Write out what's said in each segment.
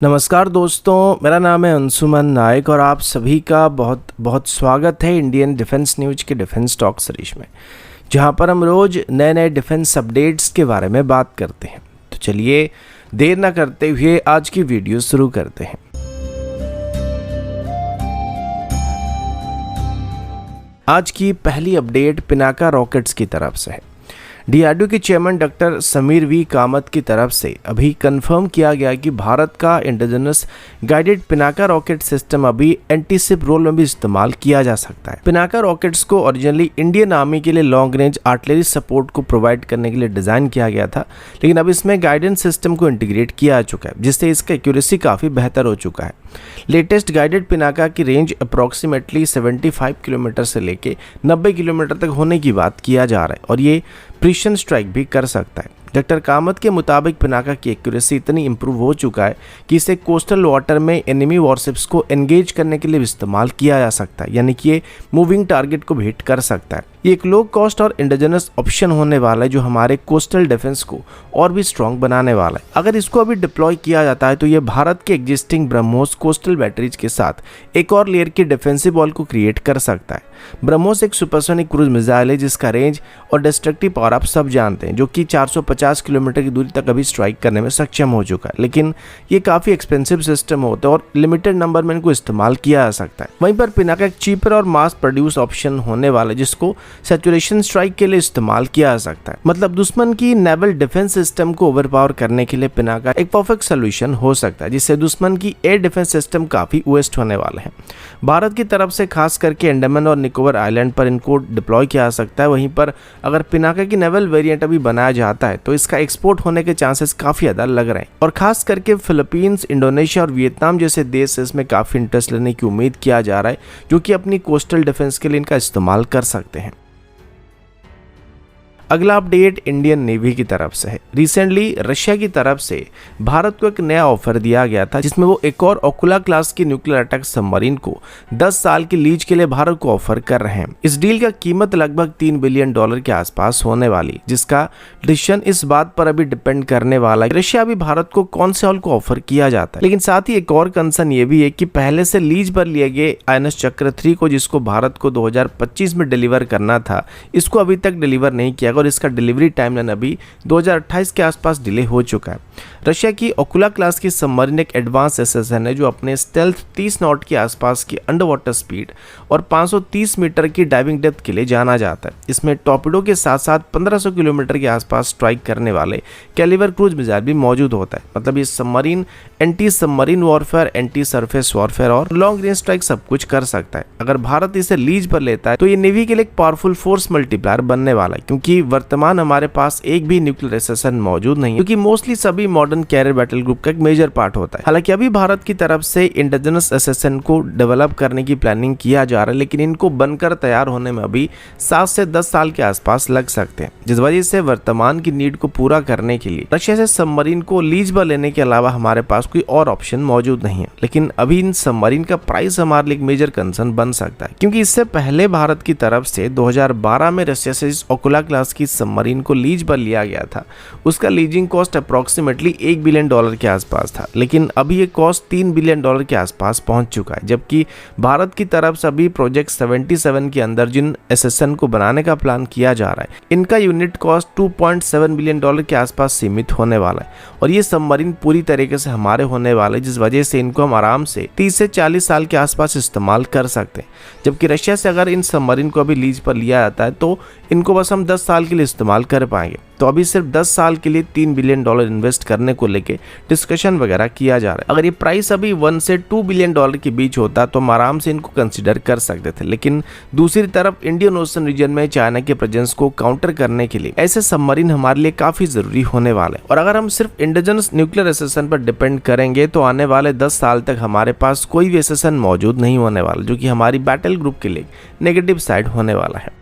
नमस्कार दोस्तों, मेरा नाम है अंशुमन नायक और आप सभी का बहुत बहुत स्वागत है इंडियन डिफेंस न्यूज के डिफेंस टॉक सीरीज में, जहां पर हम रोज नए नए डिफेंस अपडेट्स के बारे में बात करते हैं। तो चलिए देर ना करते हुए आज की वीडियो शुरू करते हैं। आज की पहली अपडेट पिनाका रॉकेट्स की तरफ से है। डीआरडीओ के chairman doctor Samir V Kamat की तरफ से अभी कंफर्म किया गया कि भारत का indigenous guided Pinaka rocket system अभी एंटी-शिप रोल में भी इस्तेमाल किया जा सकता है। पिनाका रॉकेट्स को ओरिजिनली इंडियन आर्मी के लिए लॉन्ग रेंज आर्टिलरी सपोर्ट को प्रोवाइड करने के लिए डिज़ाइन किया गया था, लेकिन अब इसमें गाइडेंस सिस्टम को इंटीग्रेट किया जा चुका है, जिससे इसका एक्यूरेसी काफ़ी बेहतर हो चुका है। लेटेस्ट गाइडेड पिनाका की रेंज अप्रॉक्सीमेटली 75 किलोमीटर से लेके 90 किलोमीटर तक होने की बात किया जा रहा है और ये प्रिसिशन स्ट्राइक भी कर सकता है। डॉक्टर कामत के मुताबिक पिनाका की एक्यूरेसी इतनी इंप्रूव हो चुका है कि इसे कोस्टल वाटर में एनिमी वॉरशिप्स को एंगेज करने के लिए इस्तेमाल किया जा सकता है, यानी कि ये मूविंग टारगेट को भी हिट कर सकता है। ये एक लो कॉस्ट और इंडिजिनस ऑप्शन होने वाला है जो हमारे कोस्टल डिफेंस को और भी स्ट्रॉन्ग बनाने वाला है। अगर इसको अभी डिप्लॉय किया जाता है तो ये भारत के एग्जिस्टिंग ब्रह्मोस कोस्टल बैटरीज के साथ एक और लेयर की डिफेंसिव वॉल को क्रिएट कर सकता है। ब्रह्मोस एक सुपरसोनिक क्रूज मिसाइल है जिसका रेंज और डिस्ट्रक्टिव पावर आप सब जानते हैं, जो कि 450 किलोमीटर की दूरी तक अभी स्ट्राइक करने में सक्षम हो चुका है, लेकिन ये काफ़ी एक्सपेंसिव सिस्टम होता है और लिमिटेड नंबर में इनको इस्तेमाल किया जा सकता है। वहीं पर पिनाका एक चीपर और मास प्रोड्यूस ऑप्शन होने वाला है जिसको सैचुरेशन स्ट्राइक के लिए इस्तेमाल किया जा सकता है। मतलब दुश्मन की नेवल डिफेंस सिस्टम को ओवरपावर करने के लिए पिनाका एक परफेक्ट सोल्यूशन हो सकता है, जिससे दुश्मन की एयर डिफेंस सिस्टम काफ़ी वेस्ट होने वाले हैं। भारत की तरफ से खास करके अंडमान और निकोबार आइलैंड पर इनको डिप्लॉय किया जा सकता है। वहीं पर अगर पिनाका की नेवल वेरिएंट अभी बनाया जाता है तो इसका एक्सपोर्ट होने के चांसेस काफ़ी ज़्यादा लग रहे हैं और खास करके फिलीपींस, इंडोनेशिया और वियतनाम जैसे देश इसमें काफ़ी इंटरेस्ट लेने की उम्मीद किया जा रहा है, जो कि अपनी कोस्टल डिफेंस के लिए इनका इस्तेमाल कर सकते हैं। अगला अपडेट इंडियन नेवी की तरफ से है। रिसेंटली रशिया की तरफ से भारत को एक नया ऑफर दिया गया था जिसमें वो एक और ओकुला क्लास की न्यूक्लियर अटैक सबमरीन को 10 साल की लीज के लिए भारत को ऑफर कर रहे हैं। इस डील का कीमत लगभग $3 बिलियन के आसपास होने वाली, जिसका डिसीजन इस बात पर अभी डिपेंड करने वाला है रशिया अभी भारत को कौन से हॉल को ऑफर किया जाता है। लेकिन साथ ही एक और कंसर्न ये भी है कि पहले से लीज पर लिए गए INS चक्र 3 को, जिसको भारत को 2025 में डिलीवर करना था, इसको अभी तक डिलीवर नहीं किया और इसका डिलीवरी टाइमलाइन अभी 2028 के आसपास डिले हो चुका है। रशिया की ओकुला क्लास की सबमरीन एक एडवांस एसएसएन है जो अपने स्टेल्थ 30 नॉट के आसपास की अंडर वाटर स्पीड और 530 मीटर की डाइविंग डेप्थ के लिए जाना जाता है। इसमें टॉर्पेडो के साथ साथ 1500 किलोमीटर के आसपास स्ट्राइक करने वाले कैलिबर क्रूज मिसाइल भी मौजूद होता है। मतलब ये submarine anti submarine warfare, anti surface warfare और लॉन्ग रेंज स्ट्राइक सब कुछ कर सकता है। अगर भारत इसे लीज पर लेता है तो ये नेवी के लिए एक पावरफुल फोर्स मल्टीप्लायर बनने वाला है, क्योंकि वर्तमान हमारे पास एक भी न्यूक्लियर एसएसएन मौजूद नहीं है, क्योंकि मोस्टली सभी मॉडर्न कैरियर बैटल ग्रुप का एक मेजर पार्ट होता है। हालांकि अभी भारत की तरफ से इंडिजिनस एसएसएन को डेवलप करने की प्लानिंग किया जा रहा है, लेकिन इनको बनकर तैयार होने में अभी 7 से 10 साल के आसपास लग सकते हैं, जिस वजह से वर्तमान की नीड को पूरा करने के लिए रशिया से सबमरीन को लीज पर लेने के अलावा हमारे पास कोई और ऑप्शन मौजूद नहीं है। लेकिन अभी इन सबमरीन का प्राइस हमारे लिए एक मेजर कंसर्न बन सकता है, क्योंकि इससे पहले भारत की तरफ से 2012 में रशिया से इस ओकुला क्लास की सबमरीन को लीज पर लिया गया था। उसका लीजिंग कॉस्ट अप्रॉक्सीमेटली $1 बिलियन के आसपास था, लेकिन अभी ये कॉस्ट $3 बिलियन के आसपास पहुंच चुका है। जबकि भारत की तरफ से अभी प्रोजेक्ट 77 के अंदर जिन एसएसएन को बनाने का प्लान किया जा रहा है, इनका यूनिट कॉस्ट $2.7 बिलियन के आसपास सीमित होने वाला है और ये सबमरीन पूरी तरीके से हमारे होने वाले, जिस वजह से इनको हम आराम से 30 से 40 साल के आसपास इस्तेमाल कर सकते हैं। जबकि रशिया से अगर इन सबमरीन को अभी लीज पर लिया जाता है तो इनको बस हम 10 साल के लिए इस्तेमाल कर पाएंगे। तो अभी सिर्फ 10 साल के लिए $3 बिलियन इन्वेस्ट करने को लेके डिस्कशन वगैरह किया जा रहा है। अगर ये प्राइस अभी 1 से 2 बिलियन के बीच होता तो हम आराम से इनको कंसिडर कर सकते थे। लेकिन दूसरी तरफ इंडियन ओशन रीजन में चाइना के प्रेजेंस को काउंटर करने के लिए ऐसे सबमरीन हमारे लिए काफी जरूरी होने वाले हैं। और अगर हम सिर्फ इंडिजिनस न्यूक्लियर एसएसएन पर डिपेंड करेंगे तो आने वाले 10 साल तक हमारे पास कोई भी एसएसएन मौजूद नहीं होने वाला, जो कि हमारी बैटल ग्रुप के लिए नेगेटिव साइड होने वाला है।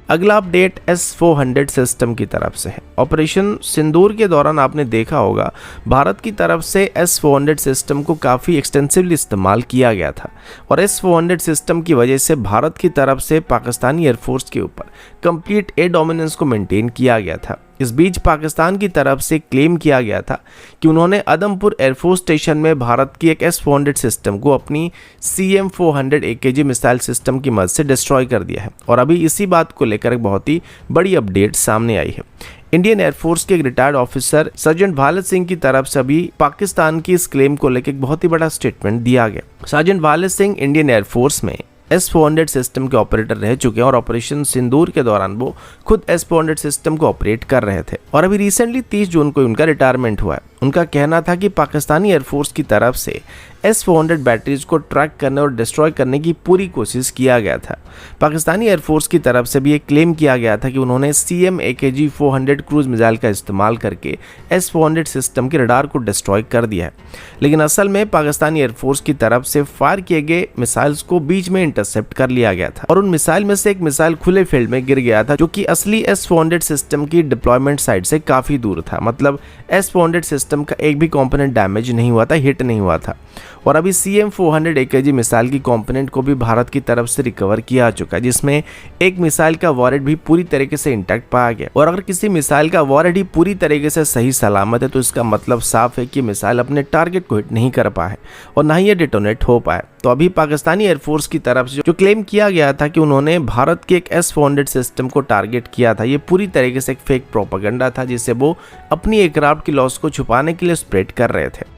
अगला अपडेट S-400 सिस्टम की तरफ से है। ऑपरेशन सिंदूर के दौरान आपने देखा होगा भारत की तरफ से S-400 सिस्टम को काफ़ी एक्सटेंसिवली इस्तेमाल किया गया था और S-400 सिस्टम की वजह से भारत की तरफ से पाकिस्तानी एयरफोर्स के ऊपर कंप्लीट एयर डोमिनेंस को मेंटेन किया गया था। इस बीच पाकिस्तान की तरफ से क्लेम किया गया था कि उन्होंने आदमपुर एयरफोर्स स्टेशन में भारत की एक S-400 सिस्टम को अपनी CM-400 AKG मिसाइल सिस्टम की मदद से डिस्ट्रॉय कर दिया है। और अभी इसी बात को लेकर एक बहुत ही बड़ी अपडेट सामने आई है। इंडियन एयरफोर्स के एक रिटायर्ड ऑफिसर सर्जेंट भालत सिंह की तरफ से अभी पाकिस्तान की इस क्लेम को लेकर एक बहुत ही बड़ा स्टेटमेंट दिया गया। सर्जेंट भालत सिंह इंडियन एयरफोर्स में S-400 सिस्टम के ऑपरेटर रह चुके हैं और ऑपरेशन सिंदूर के दौरान वो खुद S-400 सिस्टम को ऑपरेट कर रहे थे और अभी रिसेंटली 30 जून को उनका रिटायरमेंट हुआ है। उनका कहना था कि पाकिस्तानी एयरफोर्स की तरफ से S-400 बैटरीज को ट्रैक करने और डिस्ट्रॉय करने की पूरी कोशिश किया गया था। पाकिस्तानी एयरफोर्स की तरफ से भी ये क्लेम किया गया था कि उन्होंने CM AKG 400 क्रूज मिसाइल का इस्तेमाल करके S-400 सिस्टम के रडार को डिस्ट्रॉय कर दिया है, लेकिन असल में पाकिस्तानी एयरफोर्स की तरफ से फायर किए गए मिसाइल्स को बीच में इंटरसेप्ट कर लिया गया था और उन मिसाइल में से एक मिसाइल खुले फील्ड में गिर गया था जो कि असली S-400 सिस्टम की डिप्लॉयमेंट साइट से काफी दूर था। मतलब S-400 सिस्टम का एक भी कंपोनेंट डैमेज नहीं हुआ था, हिट नहीं हुआ था। और अभी CM-400 AKG मिसाइल की कंपोनेंट को भी भारत की तरफ से रिकवर किया जा चुका है, जिसमें एक मिसाइल का वॉरेट भी पूरी तरीके से इंटैक्ट पाया गया। और अगर किसी मिसाइल का वॉरेट ही पूरी तरीके से सही सलामत है तो इसका मतलब साफ है कि मिसाइल अपने टारगेट को हिट नहीं कर पाए और ना ही ये डिटोनेट हो पाए। तो अभी पाकिस्तानी एयरफोर्स की तरफ से जो क्लेम किया गया था कि उन्होंने भारत के एक S-400 सिस्टम को टारगेट किया था, ये पूरी तरीके से एक फेक प्रोपेगेंडा था जिसे वो अपनी एयरक्राफ्ट की लॉस को छुपाने के लिए स्प्रेड कर रहे थे।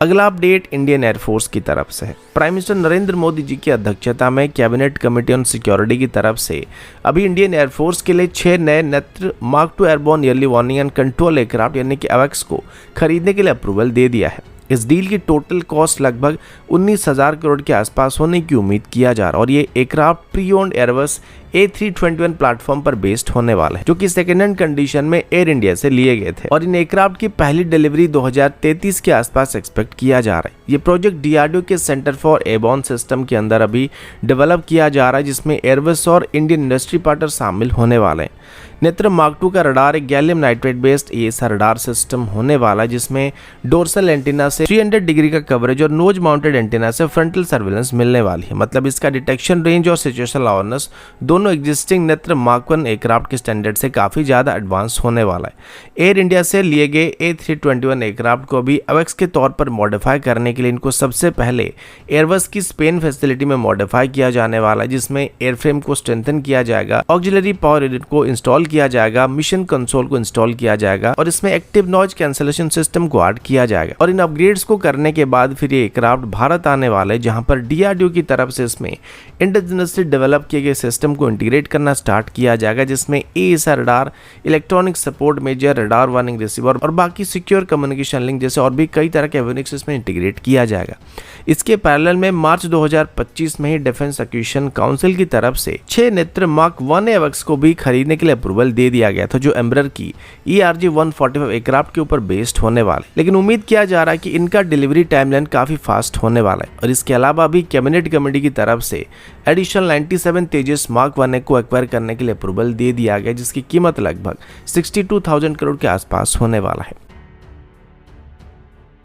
अगला अपडेट इंडियन एयरफोर्स की तरफ से है। प्राइम मिनिस्टर नरेंद्र मोदी जी की अध्यक्षता में कैबिनेट कमेटी ऑन सिक्योरिटी की तरफ से अभी इंडियन एयरफोर्स के लिए 6 नए नेत्र mark II airborne early warning and control aircraft यानी कि AWACS को खरीदने के लिए अप्रूवल दे दिया है। इस डील की टोटल कॉस्ट लगभग 19,000 करोड़ के आसपास होने की उम्मीद किया जा रहा है और ये aircraft pre owned Airbus A321 platform पर बेस्ड होने वाला है, जो कि सेकेंड हैंड कंडीशन में एयर इंडिया से लिए गए थे और इन एयरक्राफ्ट की पहली डिलीवरी 2033 के आसपास एक्सपेक्ट किया जा रहा है। ये प्रोजेक्ट DRDO के सेंटर फॉर एयरबोर्न सिस्टम के अंदर अभी डेवलप किया जा रहा है, जिसमें एयरबस और इंडियन इंडस्ट्री पार्टनर शामिल होने वाले हैं। नेत्र मार्क II का रडार एक gallium nitrate based ESR radar system होने वाला है, जिसमें डोर्सल एंटीना से 300 डिग्री का कवरेज और नोज माउंटेड एंटीना से फ्रंटल सर्विलेंस मिलने वाली है। मतलब इसका डिटेक्शन रेंज और सिचुएशनल अवेयरनेस दोनों एग्जिस्टिंग नेत्र मार्क I एयरक्राफ्ट के स्टैंडर्ड से काफी ज्यादा एडवांस होने वाला है। एयर इंडिया से लिए गए A321 एयरक्राफ्ट को भी AWACS के तौर पर मॉडिफाई करने के लिए इनको सबसे पहले एयरबस की स्पेन फैसिलिटी में मॉडिफाई किया जाने वाला है, जिसमें एयरफ्रेम को स्ट्रेंथन किया जाएगा, ऑक्सिलरी पावर यूनिट को इंस्टॉल किया जाएगा, मिशन कंसोल को इंस्टॉल किया जाएगा और इसमें एक्टिव नॉइज कैंसलेशन सिस्टम को ऐड किया जाएगा। और इन अपग्रेड्स को करने के बाद फिर ये एयरक्राफ्ट भारत आने वाले, जहां पर DRDO की तरफ से इसमें इंडिजिनसली डेवलप किए गए सिस्टम को इंटीग्रेट करना स्टार्ट किया जाएगा, जिसमें ESR radar, electronic support measure, radar warning receiver और बाकी सिक्योर कम्युनिकेशन लिंक जैसे और भी कई तरह के एवियोनिक्स इसमें इंटीग्रेट किया जाएगा। इसके पैरेलल में मार्च 2025 में ही डिफेंस एक्विजिशन काउंसिल की तरफ से 6 नेत्र मार्क I AWACS को भी खरीदने के लिए अप्रूवल दे दिया गया था, जो एम्ब्रर की ERJ-145 एयरक्राफ्ट के ऊपर बेस्ड होने वाले। लेकिन उम्मीद किया जा रहा है कि इनका डिलीवरी टाइमलाइन काफी फास्ट होने वाला है। और इसके अलावा भी कैबिनेट कमेटी की तरफ से एडिशनल 97 तेजस मार्क I को एक्वायर करने के लिए अप्रूवल दे दिया गया, जिसकी कीमत लगभग 62,000 करोड़ के आसपास होने वाला है।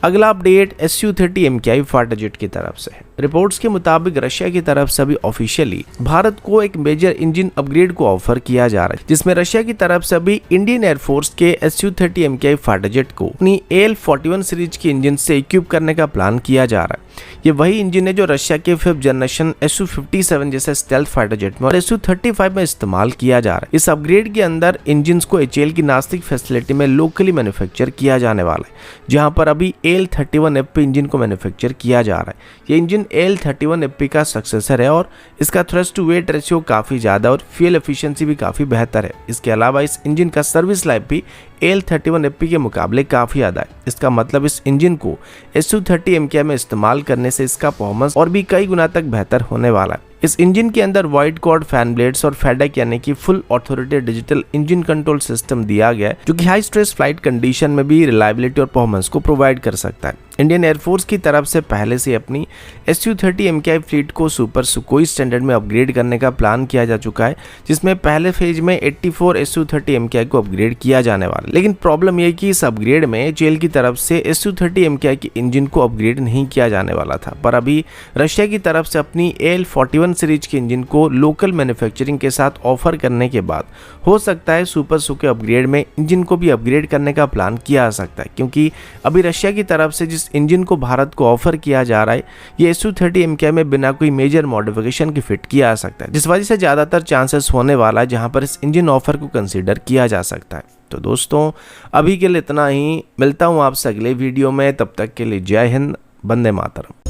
अगला update Su-30 MKI fighter jet की तरफ से है। रिपोर्ट्स के मुताबिक रशिया की तरफ से अभी ऑफिशियली भारत को एक मेजर इंजन अपग्रेड को ऑफर किया जा रहा है, जिसमें रशिया की तरफ से अभी इंडियन एयरफोर्स के Su-30 MKI फाइटर जेट को अपनी AL-41 सीरीज के इंजन से इक्विप करने का प्लान किया जा रहा है। ये वही इंजन है जो रशिया के 5th जनरेशन Su-57 जैसे स्टेल्थ फाइटर जेट में और Su-35 में इस्तेमाल किया जा रहा है। इस अपग्रेड के अंदर इंजन को HAL की नासिक फैसिलिटी में लोकली मैन्युफैक्चर किया जाने वाला है, जहां पर अभी AL-31FP इंजन को मैन्युफैक्चर किया जा रहा है। ये इंजन AL-31FP का सक्सेसर है और इसका थ्रस्ट टू वेट रेशियो काफी ज्यादा और फ्यूल एफिशिएंसी भी काफी बेहतर है। इसके अलावा इस इंजन का सर्विस लाइफ भी AL-31FP के मुकाबले काफी ज्यादा है। इसका मतलब इस इंजन को Su-30 MKI में इस्तेमाल करने से इसका परफॉर्मेंस और भी कई गुना तक बेहतर होने वाला है। इस इंजन के अंदर वाइड कॉर्ड फैन ब्लेड्स और फेडक यानी कि full authority digital engine control system दिया गया है, जो कि हाई स्ट्रेस फ्लाइट कंडीशन में भी रिलायबिलिटी और परफॉर्मेंस को प्रोवाइड कर सकता है। इंडियन एयरफोर्स की तरफ से पहले से अपनी Su-30 MKI फ्लीट को सुपर सुकोई स्टैंडर्ड में अपग्रेड करने का प्लान किया जा चुका है, जिसमें पहले फेज में 84 Su-30 MKI को अपग्रेड किया जाने वाला है। लेकिन प्रॉब्लम यह कि इस अपग्रेड में HAL की तरफ से Su-30 MKI के इंजन को अपग्रेड नहीं किया जाने वाला था, पर अभी रशिया की तरफ से अपनी AL-41 V1 सीरीज के इंजन को लोकल मैन्युफैक्चरिंग के साथ ऑफर करने के बाद हो सकता है सुपर सुके अपग्रेड में इंजन को भी अपग्रेड करने का प्लान किया जा सकता है, क्योंकि अभी रशिया की तरफ से जिस इंजन को भारत को ऑफर किया जा रहा है ये Su-30 MKI में बिना कोई मेजर मॉडिफिकेशन के फिट किया जा सकता है, जिस वजह से ज़्यादातर चांसेस होने वाला है जहां पर इस इंजन ऑफर को कंसीडर किया जा सकता है। तो दोस्तों अभी के लिए इतना ही, मिलता हूं आपसे अगले वीडियो में, तब तक के लिए जय हिंद, वंदे मातरम।